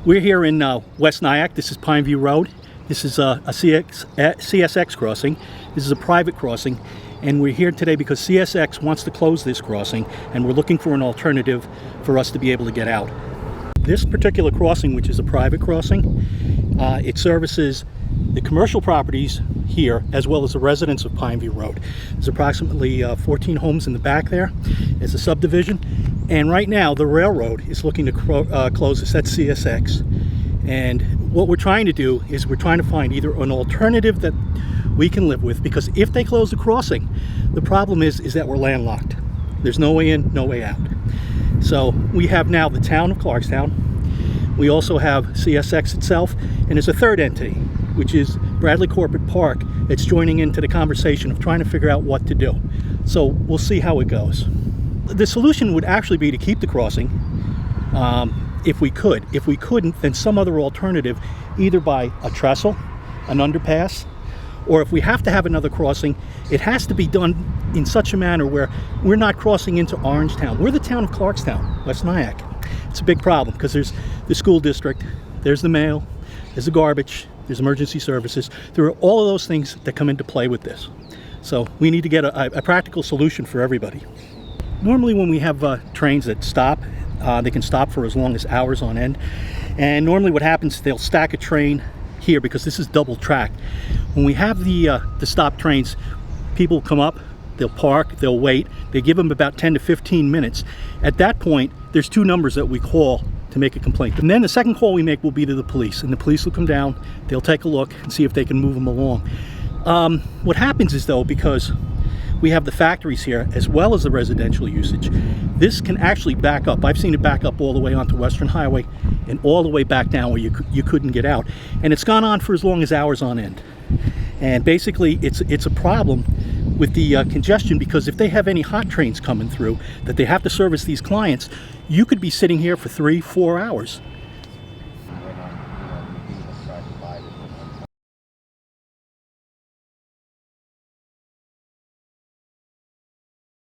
We're here in West Nyack. This is Pineview Road. This is a CSX crossing. This is a private crossing, and we're here today because CSX wants to close this crossing, and we're looking for an alternative for us to be able to get out. This particular crossing, which is a private crossing, it services the commercial properties here as well as the residents of Pineview Road. There's approximately 14 homes in the back there. It's a subdivision, and right now the railroad is looking to close this. That's CSX. And what we're trying to do is we're trying to find either an alternative that we can live with, because if they close the crossing, the problem is that we're landlocked. There's no way in, no way out. So we have now the town of Clarkstown. We also have CSX itself, and there's a third entity, which is Bradley Corporate Park. It's joining into the conversation of trying to figure out what to do. So we'll see how it goes. The solution would actually be to keep the crossing, if we could. If we couldn't, then some other alternative, either by a trestle, an underpass, or if we have to have another crossing, it has to be done in such a manner where we're not crossing into Orangetown. We're the town of Clarkstown, West Nyack. It's a big problem because there's the school district, there's the mail, there's the garbage, there's emergency services. There are all of those things that come into play with this. So we need to get a practical solution for everybody. Normally when we have trains that stop, they can stop for as long as hours on end. And normally what happens, they'll stack a train here because this is double track. When we have the stop trains, people come up, they'll park, they'll wait. They give them about 10 to 15 minutes. At that point, there's two numbers that we call to make a complaint. And then the second call we make will be to the police, and the police will come down, they'll take a look and see if they can move them along. What happens is, though, because we have the factories here as well as the residential usage, this can actually back up. I've seen it back up all the way onto Western Highway and all the way back down where you couldn't get out. And it's gone on for as long as hours on end. And basically it's a problem with the congestion, because if they have any hot trains coming through that they have to service these clients, you could be sitting here for 3-4 hours